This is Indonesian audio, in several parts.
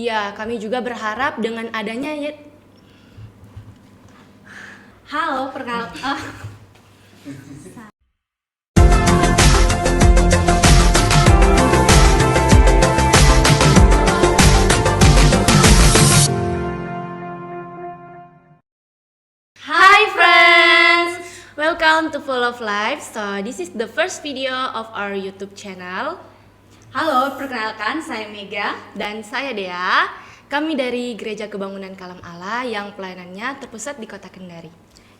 Ya, kami juga berharap dengan adanya Halo, Hi friends! Welcome to Full of Life. So, this is the first video of our YouTube channel. Halo, perkenalkan saya Mega. Dan saya Dea. Kami dari Gereja Kebangunan Kalam Allah yang pelayanannya terpusat di Kota Kendari.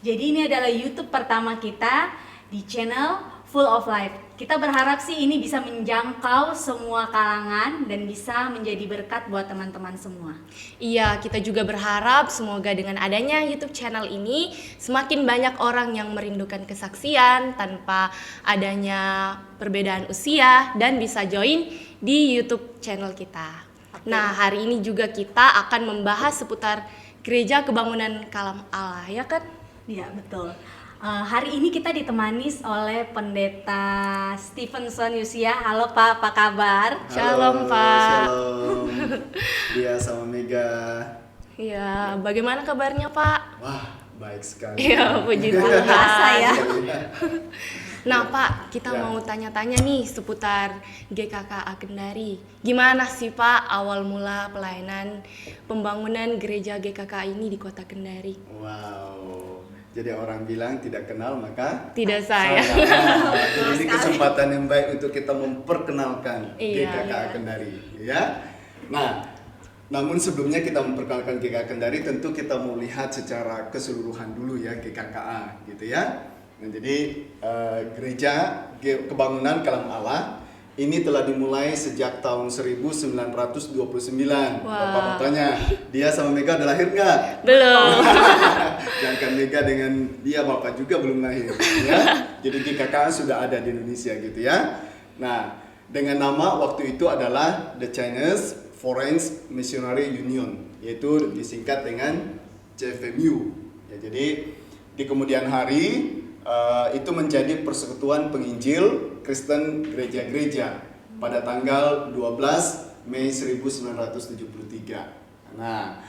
Jadi ini adalah YouTube pertama kita di channel Full of Life. Kita berharap sih ini bisa menjangkau semua kalangan dan bisa menjadi berkat buat teman-teman semua. Iya, kita juga berharap semoga dengan adanya YouTube channel ini semakin banyak orang yang merindukan kesaksian tanpa adanya perbedaan usia dan bisa join di YouTube channel kita. Nah, hari ini juga kita akan membahas seputar Gereja Kebangunan Kalam Allah, ya kan? Iya, betul. Hari ini kita ditemani oleh Pendeta Stevenson Yusia. Halo Pak, apa kabar? Shalom, Pak. Shalom. Dia sama Mega. Iya, bagaimana kabarnya, Pak? Wah, baik sekali. Iya, puji Tuhan. Biasa ya. Nah, Pak, kita Ya. mau tanya-tanya nih seputar GKKA Kendari. Gimana sih, Pak, awal mula pelayanan pembangunan gereja GKKA ini di Kota Kendari? Wow. Jadi orang bilang tidak kenal maka Tidak saya. Jadi ini kesempatan yang baik untuk kita memperkenalkan Iya, GKKA iya. Kendari, ya. Nah, namun sebelumnya kita memperkenalkan GKKA Kendari, tentu kita mau lihat secara keseluruhan dulu ya GKKA, gitu ya. Nah, jadi Gereja Kebangunan Kalam Allah ini telah dimulai sejak tahun 1929. Wah. Bapak mau tanya, dia sama Mega udah lahir nggak? Belum. Sedangkan Mega dengan dia bapak juga belum lahir, ya. Jadi GKKA sudah ada di Indonesia gitu ya. Nah, dengan nama waktu itu adalah The Chinese Foreign Missionary Union, yaitu disingkat dengan CFMU. Ya, jadi di kemudian hari itu menjadi Persekutuan Penginjil Kristen Gereja-Gereja pada tanggal 12 Mei 1973. Nah,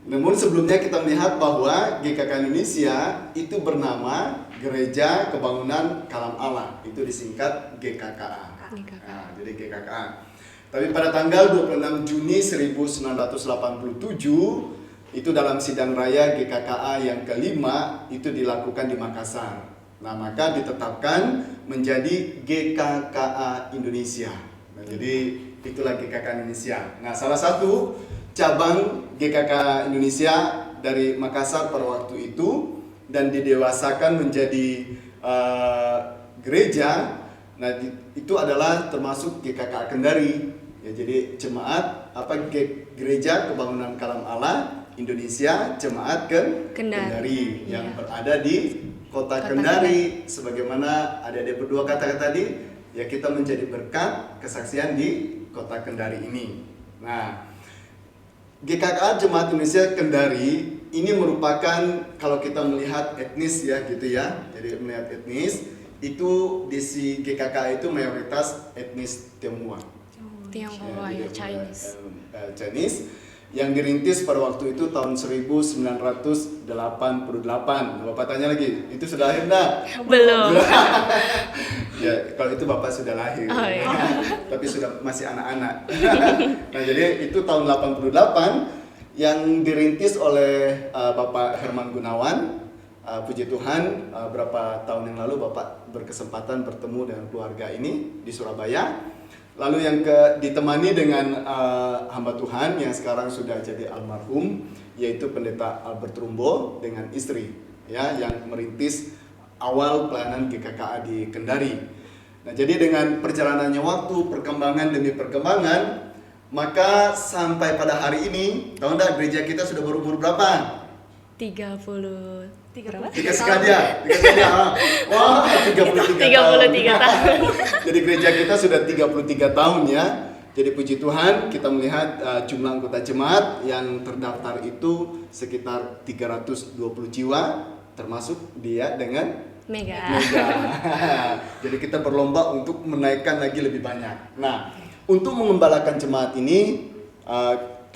namun sebelumnya kita melihat bahwa GKK Indonesia itu bernama Gereja Kebangunan Kalam Allah, itu disingkat GKKA. Nah, jadi GKKA. Tapi pada tanggal 26 Juni 1987 itu dalam sidang raya GKKA yang kelima itu dilakukan di Makassar. Nah, maka ditetapkan menjadi GKKA Indonesia. Nah, jadi itulah GKKA Indonesia. Nah, salah satu cabang GKK Indonesia dari Makassar pada waktu itu dan didewasakan menjadi gereja. Nah, itu adalah termasuk GKK Kendari. Ya, jadi jemaat Gereja Kebangunan Kalam Allah Indonesia Jemaat Kendari yang berada di Kota Kendari. Sebagaimana adik-adik berdua katakan tadi, ya kita menjadi berkat kesaksian di Kota Kendari ini. Nah, GKKA Jemaat Indonesia Kendari ini merupakan, kalau kita melihat etnis ya gitu ya, jadi melihat etnis itu di si GKKA itu mayoritas etnis Tionghoa. Tionghoa ya, Chinese. Chinese yang dirintis pada waktu itu tahun 1988. Bapak tanya lagi, itu sudah lahir enggak? Belum. Ya, kalau itu Bapak sudah lahir. Oh, iya. Tapi sudah masih anak-anak. Nah, jadi itu tahun 88 yang dirintis oleh Bapak Herman Gunawan. Puji Tuhan, berapa tahun yang lalu Bapak berkesempatan bertemu dengan keluarga ini di Surabaya. Lalu yang ditemani dengan hamba Tuhan yang sekarang sudah jadi almarhum, yaitu Pendeta Albert Rumbo dengan istri, ya, yang merintis awal pelayanan GKKA di Kendari. Nah, jadi dengan perjalanannya waktu, perkembangan demi perkembangan, maka sampai pada hari ini, tahu enggak gereja kita sudah berumur berapa? 30 berapa? Tiga sekali ya. Wah, 33 tahun. Jadi gereja kita sudah 33 tahun ya. Jadi puji Tuhan kita melihat jumlah anggota jemaat yang terdaftar itu sekitar 320 jiwa, termasuk dia dengan Mega. Jadi kita berlomba untuk menaikkan lagi lebih banyak. Nah, untuk mengembalakan jemaat ini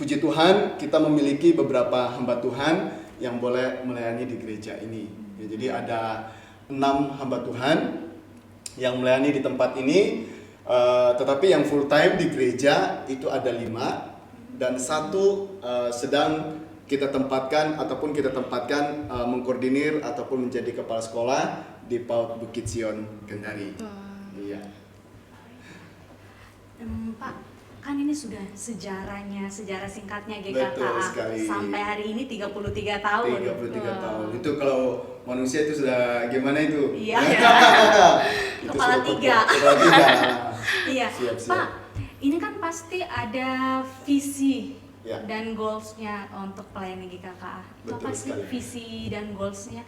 puji Tuhan kita memiliki beberapa hamba Tuhan yang boleh melayani di gereja ini. Ya, jadi ada 6 hamba Tuhan yang melayani di tempat ini, tetapi yang full time di gereja itu ada 5 dan 1 sedang kita tempatkan mengkoordinir ataupun menjadi kepala sekolah di PAUD Bukit Sion Kendari. Iya. Pak, kan ini sudah sejarah singkatnya GKKA Betul sekali. sampai hari ini 33 tahun. 33 tahun. Itu kalau manusia itu sudah gimana itu? Iya. Itu Kepala sudah 3. Kepala 3. Iya. Siap. Pak, ini kan pasti ada visi Ya. dan goalsnya untuk pelayanan GKKA. Betul Apa sih sekali. visi dan goalsnya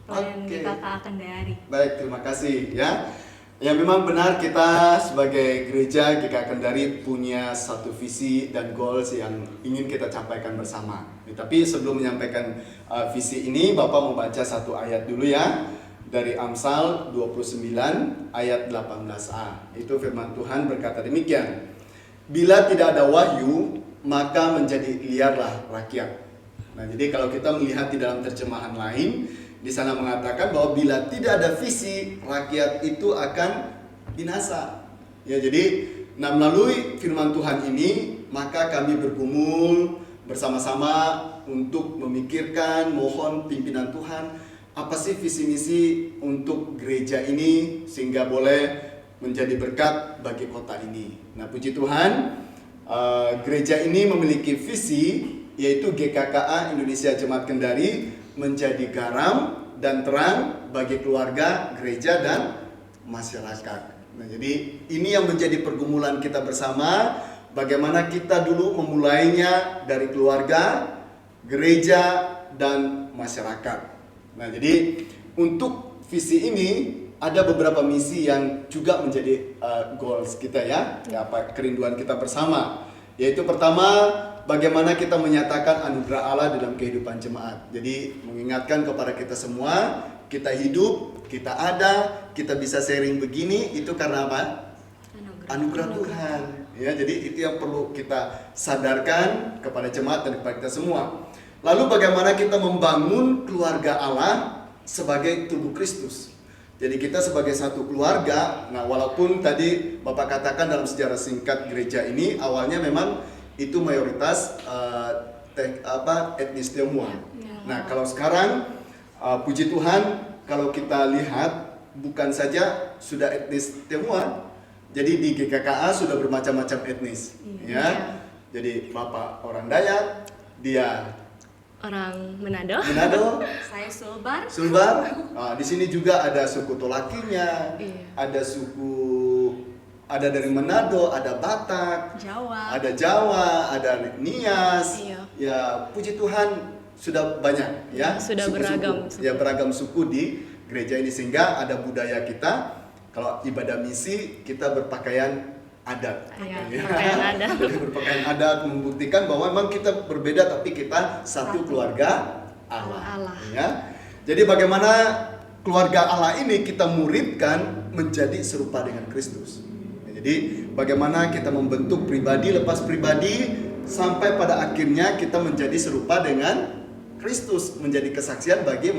pelayanan Oke. GKKA Kendari? Baik, terima kasih ya. Ya memang benar kita sebagai gereja GKKA Kendari punya satu visi dan goals yang ingin kita campaikan bersama. Tapi sebelum menyampaikan visi ini, Bapak mau baca satu ayat dulu ya. Dari Amsal 29 ayat 18a. Itu firman Tuhan berkata demikian. Bila tidak ada wahyu, maka menjadi liarlah rakyat. Nah, jadi kalau kita melihat di dalam terjemahan lain, di sana mengatakan bahwa bila tidak ada visi, rakyat itu akan binasa. Ya, jadi melalui firman Tuhan ini, maka kami bergumul bersama-sama untuk memikirkan, mohon pimpinan Tuhan, apa sih visi misi untuk gereja ini sehingga boleh menjadi berkat bagi kota ini. Nah, puji Tuhan, gereja ini memiliki visi, yaitu GKKA Indonesia Jemaat Kendari menjadi garam dan terang bagi keluarga, gereja, dan masyarakat. Nah, jadi ini yang menjadi pergumulan kita bersama, bagaimana kita dulu memulainya dari keluarga, gereja, dan masyarakat. Nah, jadi untuk visi ini ada beberapa misi yang juga menjadi goals kita ya, kerinduan kita bersama. Yaitu pertama, bagaimana kita menyatakan anugerah Allah dalam kehidupan jemaat. Jadi mengingatkan kepada kita semua, kita hidup, kita ada, kita bisa sharing begini, itu karena apa? Anugerah Tuhan. Ya, jadi itu yang perlu kita sadarkan kepada jemaat dan kepada kita semua. Lalu bagaimana kita membangun keluarga Allah sebagai tubuh Kristus. Jadi kita sebagai satu keluarga, nah walaupun tadi Bapak katakan dalam sejarah singkat gereja ini awalnya memang itu mayoritas etnis Tionghoa. Nah kalau sekarang puji Tuhan kalau kita lihat bukan saja sudah etnis Tionghoa, jadi di GKKA sudah bermacam-macam etnis, ya. Jadi Bapak orang Dayak, dia Orang Manado. Saya Sulbar. Di sini juga ada suku Tolakinya, ada dari Manado, ada Batak, ada Jawa, ada Nias. Iya. Ya, puji Tuhan sudah banyak ya. Sudah beragam suku. Ya, beragam suku di gereja ini sehingga ada budaya kita. Kalau ibadah misi kita berpakaian adat. Pakaian adat. Jadi berpakaian adat membuktikan bahwa memang kita berbeda tapi kita satu keluarga Allah. Ya. Jadi bagaimana keluarga Allah ini kita muridkan menjadi serupa dengan Kristus. Jadi bagaimana kita membentuk pribadi lepas pribadi sampai pada akhirnya kita menjadi serupa dengan Kristus, menjadi kesaksian bagi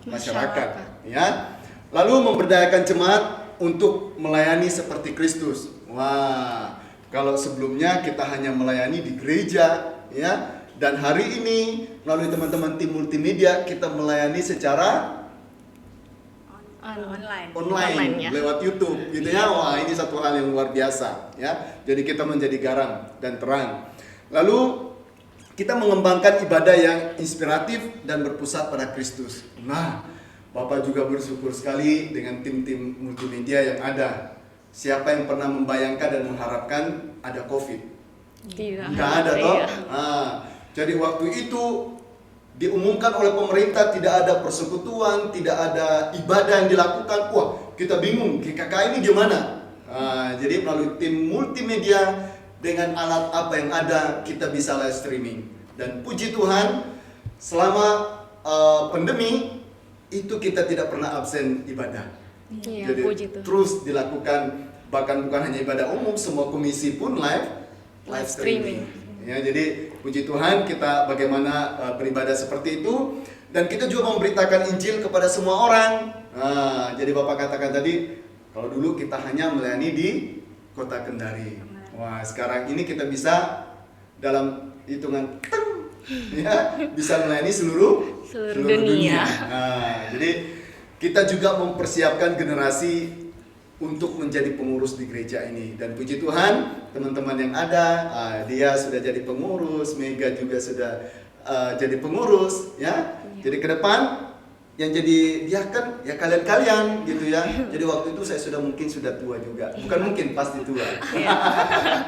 masyarakat. Ya. Lalu memberdayakan jemaat untuk melayani seperti Kristus. Wah, kalau sebelumnya kita hanya melayani di gereja, ya, dan hari ini melalui teman-teman tim multimedia kita melayani secara online ya. Lewat YouTube, gitu ya. Wah, ini satu hal yang luar biasa, ya. Jadi kita menjadi garam dan terang. Lalu kita mengembangkan ibadah yang inspiratif dan berpusat pada Kristus. Nah, Bapak juga bersyukur sekali dengan tim-tim multimedia yang ada. Siapa yang pernah membayangkan dan mengharapkan ada COVID? Tidak. Nggak ada toh? Iya. Nah, jadi waktu itu diumumkan oleh pemerintah tidak ada persekutuan, tidak ada ibadah yang dilakukan. Wah, kita bingung, GKKA ini gimana? Nah, jadi melalui tim multimedia dengan alat apa yang ada kita bisa live streaming. Dan puji Tuhan, selama pandemi itu kita tidak pernah absen ibadah. Iya, Jadi puji Tuhan. terus dilakukan, bahkan bukan hanya ibadah umum, semua komisi pun live streaming. Ya, jadi puji Tuhan kita bagaimana beribadah seperti itu, dan kita juga memberitakan Injil kepada semua orang. Nah, jadi Bapak katakan tadi, kalau dulu kita hanya melayani di Kota Kendari. Wah, sekarang ini kita bisa dalam hitungan ya, bisa melayani seluruh dunia. Nah, jadi kita juga mempersiapkan generasi untuk menjadi pengurus di gereja ini, dan puji Tuhan teman-teman yang ada, dia sudah jadi pengurus, Mega juga sudah jadi pengurus, ya. Jadi ke depan yang jadi diaken ya kalian-kalian gitu ya. Jadi waktu itu saya sudah tua juga, bukan mungkin, pasti tua.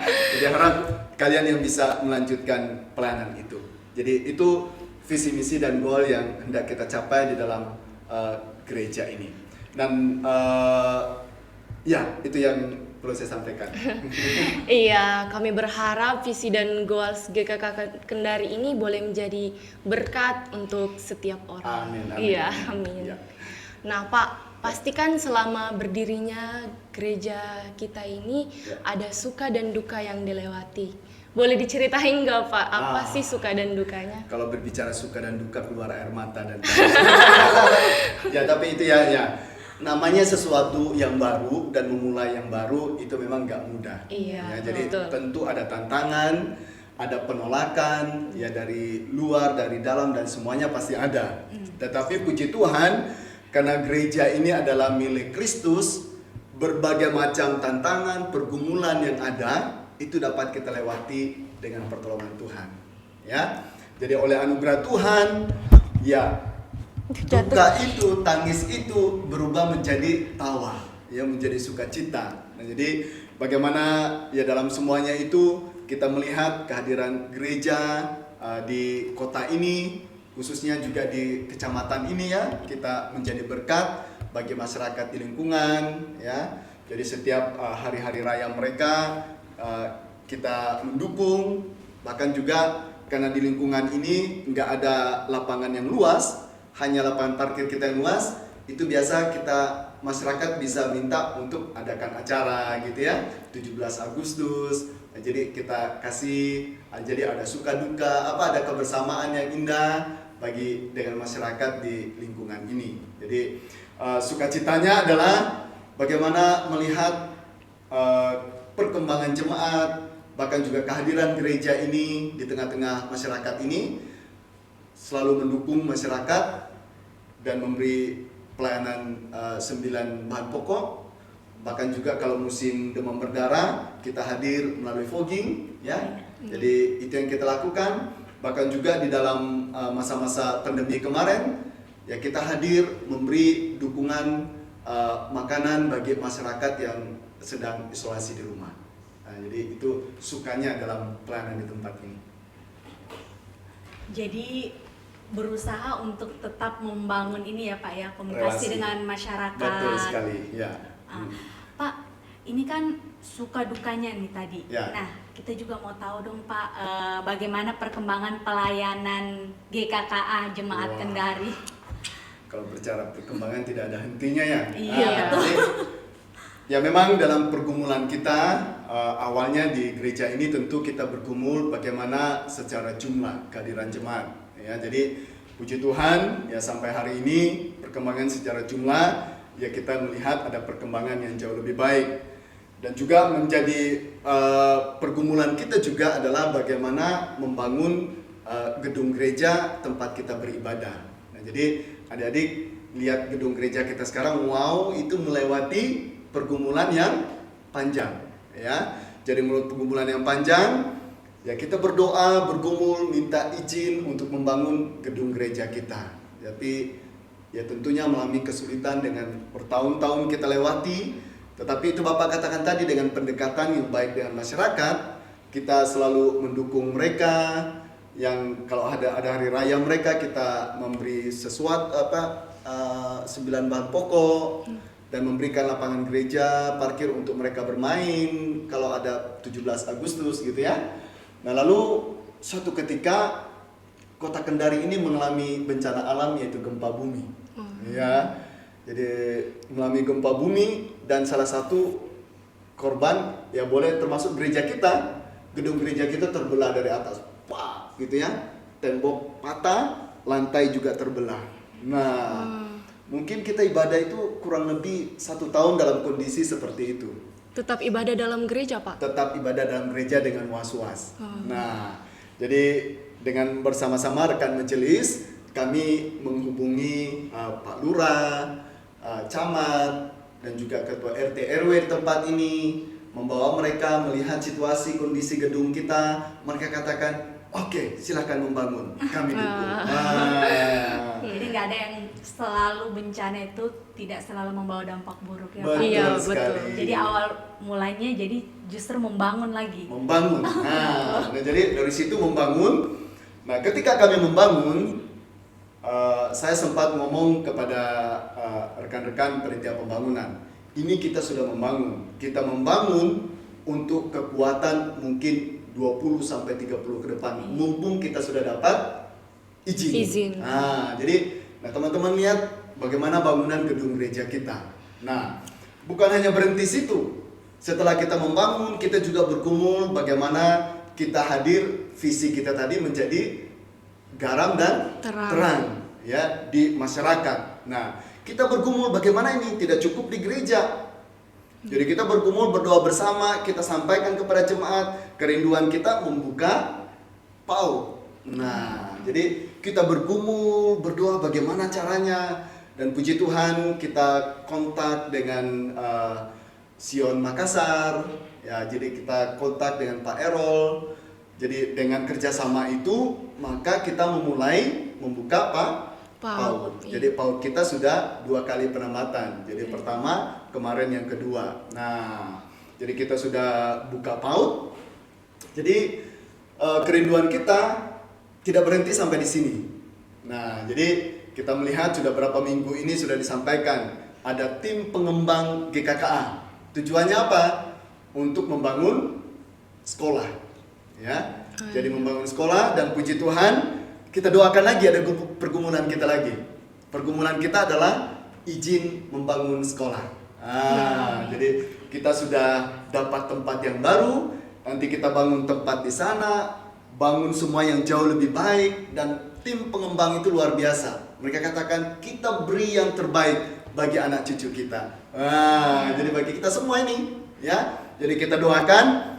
Jadi harap kalian yang bisa melanjutkan pelayanan itu. Jadi itu visi misi dan goal yang hendak kita capai di dalam gereja ini. Dan ya, itu yang perlu saya sampaikan. Iya, kami berharap visi dan goals GKK Kendari ini boleh menjadi berkat untuk setiap orang. Amin, amin. Iya, amin. Ya. Nah, Pak, pastikan selama berdirinya gereja kita ini ada suka dan duka yang dilewati. Boleh diceritain nggak, Pak? Apa sih suka dan dukanya? Kalau berbicara suka dan duka, keluar air mata dan ya, tapi itu ya. Namanya sesuatu yang baru dan memulai yang baru itu memang nggak mudah. Iya, Ya, jadi betul. tentu ada tantangan, ada penolakan ya dari luar, dari dalam, dan semuanya pasti ada. Tetapi puji Tuhan, karena gereja ini adalah milik Kristus, berbagai macam tantangan, pergumulan yang ada itu dapat kita lewati dengan pertolongan Tuhan. Ya, jadi oleh anugerah Tuhan, ya. Duka itu, tangis itu berubah menjadi tawa, ya, menjadi sukacita. Nah, jadi bagaimana ya dalam semuanya itu kita melihat kehadiran gereja di kota ini, khususnya juga di kecamatan ini ya, kita menjadi berkat bagi masyarakat di lingkungan ya. Jadi setiap hari-hari raya mereka kita mendukung, bahkan juga karena di lingkungan ini nggak ada lapangan yang luas, hanya lapangan parkir kita yang luas, itu biasa kita masyarakat bisa minta untuk adakan acara gitu ya, 17 Agustus. Nah, jadi kita kasih, jadi ada suka duka, ada kebersamaan yang indah bagi dengan masyarakat di lingkungan ini. Jadi sukacitanya adalah bagaimana melihat perkembangan jemaat, bahkan juga kehadiran gereja ini di tengah-tengah masyarakat ini, selalu mendukung masyarakat dan memberi pelayanan 9 bahan pokok. Bahkan juga kalau musim demam berdarah, kita hadir melalui fogging ya. Jadi itu yang kita lakukan. Bahkan juga di dalam masa-masa pandemi kemarin ya, kita hadir memberi dukungan makanan bagi masyarakat yang sedang isolasi di rumah. Nah, jadi itu sukanya dalam pelayanan di tempat ini. Jadi berusaha untuk tetap membangun ini ya Pak ya, komunikasi Relasi dengan masyarakat. Betul sekali, ya. Pak, ini kan suka dukanya nih tadi. Ya. Nah, kita juga mau tahu dong Pak, bagaimana perkembangan pelayanan GKKA Jemaat Wah. Kendari. Kalau berbicara perkembangan tidak ada hentinya ya. Iya, betul. Jadi, ya memang dalam pergumulan kita, awalnya di gereja ini tentu kita bergumul bagaimana secara jumlah kehadiran jemaat. Ya, jadi puji Tuhan ya sampai hari ini perkembangan secara jumlah ya kita melihat ada perkembangan yang jauh lebih baik. Dan juga menjadi pergumulan kita juga adalah bagaimana membangun gedung gereja tempat kita beribadah. Nah, jadi adik-adik lihat gedung gereja kita sekarang, wow, itu melewati pergumulan yang panjang ya. Jadi menurut pergumulan yang panjang ya kita berdoa, bergumul, minta izin untuk membangun gedung gereja kita. Tapi ya tentunya mengalami kesulitan dengan bertahun-tahun kita lewati. Tetapi itu Bapak katakan tadi, dengan pendekatan yang baik dengan masyarakat, kita selalu mendukung mereka. Yang kalau ada hari raya mereka, kita memberi sesuatu 9 bahan pokok dan memberikan lapangan gereja, parkir untuk mereka bermain kalau ada 17 Agustus gitu ya. Nah, lalu suatu ketika Kota Kendari ini mengalami bencana alam, yaitu gempa bumi. Ya. Jadi mengalami gempa bumi, dan salah satu korban ya boleh termasuk gereja kita gedung gereja kita terbelah dari atas, pak, gitu ya, tembok patah, lantai juga terbelah. Nah, mungkin kita ibadah itu kurang lebih 1 tahun dalam kondisi seperti itu. Tetap ibadah dalam gereja, Pak? Tetap ibadah dalam gereja dengan was-was. Nah, jadi dengan bersama-sama rekan majelis, kami menghubungi Pak Lurah, camat, dan juga ketua RT RW di tempat ini, membawa mereka melihat situasi kondisi gedung kita. Mereka katakan, oke, silakan membangun, kami dukung. Jadi nggak ada yang selalu bencana itu tidak selalu membawa dampak buruk ya Pak. Betul Iya, sekali. betul. Jadi awal mulanya jadi justru membangun lagi. Membangun. Nah, jadi dari situ membangun. Nah, ketika kami membangun, saya sempat ngomong kepada rekan-rekan panitia pembangunan. Ini kita sudah membangun. Kita membangun untuk kekuatan mungkin 20 sampai 30 ke depan. Mumpung kita sudah dapat izin. Nah, jadi teman-teman lihat bagaimana bangunan gedung gereja kita. Nah, bukan hanya berhenti situ. Setelah kita membangun, kita juga bergumul bagaimana kita hadir, visi kita tadi menjadi garam dan terang ya di masyarakat. Nah, kita bergumul bagaimana ini tidak cukup di gereja. Jadi kita bergumul berdoa bersama, kita sampaikan kepada jemaat kerinduan kita membuka PAUD. Nah, jadi kita bergumul berdoa bagaimana caranya, dan puji Tuhan kita kontak dengan Sion Makassar, ya, jadi kita kontak dengan Pak Erol. Jadi dengan kerjasama itu maka kita memulai membuka PAUD. Iya. Jadi PAUD kita sudah 2 kali penempatan. Jadi pertama, kemarin yang kedua. Nah, jadi kita sudah buka PAUD. Jadi kerinduan kita tidak berhenti sampai di sini. Nah, jadi kita melihat sudah berapa minggu ini sudah disampaikan ada tim pengembang GKKA. Tujuannya apa? Untuk membangun sekolah, ya. Jadi membangun sekolah, dan puji Tuhan kita doakan lagi ada pergumulan kita lagi. Pergumulan kita adalah izin membangun sekolah. Jadi kita sudah dapat tempat yang baru. Nanti kita bangun tempat di sana, bangun semua yang jauh lebih baik, dan tim pengembang itu luar biasa. Mereka katakan kita beri yang terbaik bagi anak cucu kita. Jadi bagi kita semua ini, ya. Jadi kita doakan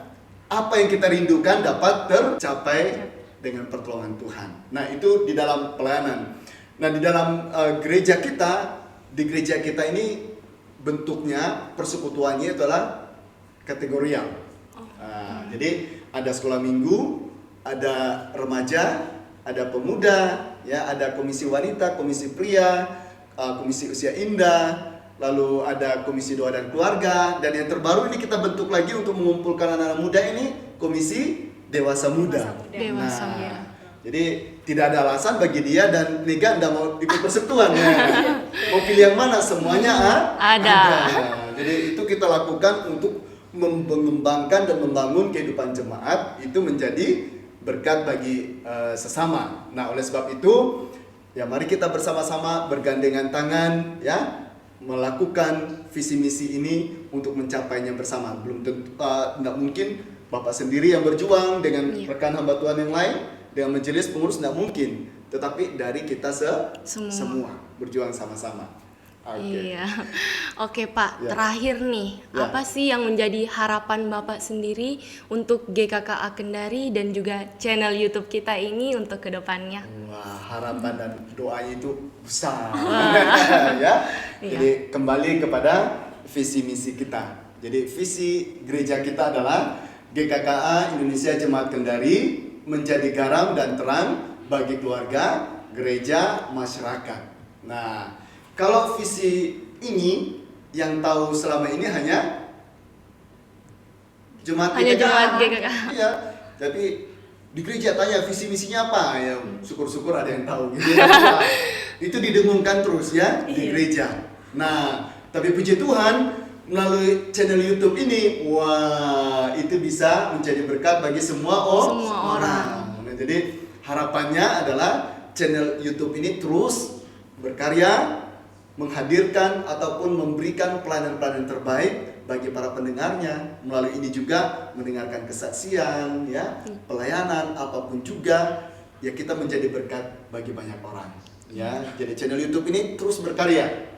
apa yang kita rindukan dapat tercapai dengan pertolongan Tuhan. Nah, itu di dalam pelayanan. Nah, di dalam gereja kita, di gereja kita ini bentuknya persekutuannya adalah kategorial. Jadi ada sekolah minggu, ada remaja, ada pemuda, ya, ada komisi wanita, komisi pria, komisi usia indah, lalu ada komisi doa dan keluarga, dan yang terbaru ini kita bentuk lagi untuk mengumpulkan anak-anak muda ini, komisi dewasa muda. Dewasa Nah, muda. jadi tidak ada alasan bagi dia dan Mega tidak mau ikut persekutuan ya. Mau pilih yang mana? Semuanya ada. Jadi itu kita lakukan untuk mengembangkan dan membangun kehidupan jemaat itu menjadi berkat bagi sesama. Nah, oleh sebab itu ya mari kita bersama-sama bergandengan tangan, ya, melakukan visi misi ini untuk mencapainya bersama. Belum tentu tidak mungkin Bapak sendiri yang berjuang dengan rekan hamba Tuhan yang lain, dengan majelis pengurus, tidak mungkin. Tetapi dari kita semua berjuang sama-sama. Iya. Oke, Pak, Ya. terakhir nih, Ya. apa sih yang menjadi harapan Bapak sendiri untuk GKKA Kendari dan juga channel YouTube kita ini untuk kedepannya? Wah, harapan dan doanya itu besar. Ya. Jadi kembali kepada visi misi kita. Jadi visi gereja kita adalah GKKA Indonesia Jemaat Kendari menjadi garam dan terang bagi keluarga, gereja, masyarakat. Nah, kalau visi ini yang tahu selama ini hanya jemaat GKKA. Iya. Jadi di gereja tanya visi misinya apa, ya syukur-syukur ada yang tahu gitu ya. Itu didengungkan terus ya di gereja. Nah, tapi puji Tuhan melalui channel YouTube ini, wah, itu bisa menjadi berkat bagi semua orang. Nah, jadi harapannya adalah channel YouTube ini terus berkarya, menghadirkan ataupun memberikan pelayanan-pelayanan terbaik bagi para pendengarnya, melalui ini juga mendengarkan kesaksian, ya, pelayanan apapun juga, ya kita menjadi berkat bagi banyak orang, ya. Jadi channel YouTube ini terus berkarya.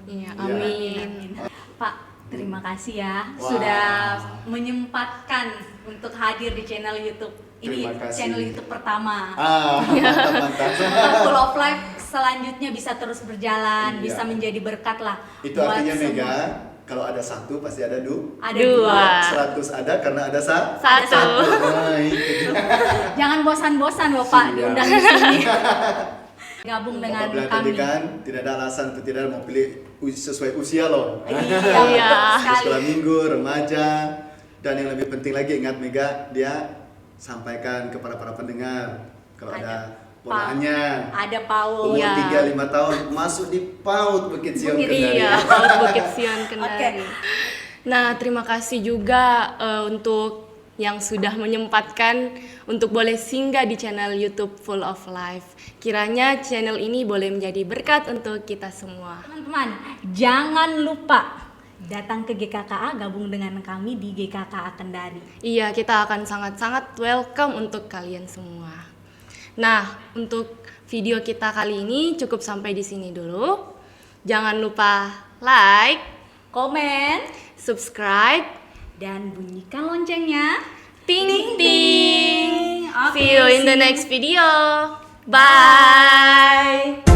Iya, Ya. amin. Pak, terima kasih ya Wah. sudah menyempatkan untuk hadir di channel YouTube. Ini Terima kasih. channel YouTube pertama. Mantap. Semoga Full of Life selanjutnya bisa terus berjalan, Iya. bisa menjadi berkat lah. Itu buat artinya semua. Mega, kalau ada satu pasti ada Ada Dua. 100 ada karena ada Satu. Nah, itu dia. Jangan bosan-bosan loh Pak Siap. diundang di sini. Gabung dengan Bapak bilang tadi kami. kan, tidak ada alasan untuk tidak mau pilih sesuai usia loh. Iya, Iya. betul sekali. Sekolah minggu, remaja, dan yang lebih penting lagi ingat Mega, dia sampaikan kepada para pendengar kalau ada ponaannya Ada PAUD. umur Iya. 3-5 tahun masuk di PAUD Bukit Sion Bukit Kendari. Iya, Paut Bukit Sion Kendari. Oke. Nah, terima kasih juga untuk yang sudah menyempatkan untuk boleh singgah di channel YouTube Full of Life. Kiranya channel ini boleh menjadi berkat untuk kita semua. Teman-teman, jangan lupa datang ke GKKA, gabung dengan kami di GKKA Kendari. Iya, kita akan sangat-sangat welcome untuk kalian semua. Nah, untuk video kita kali ini cukup sampai di sini dulu. Jangan lupa like, Komen subscribe, dan bunyikan loncengnya. ting ting. Oke, See you in the see you. next video. Bye.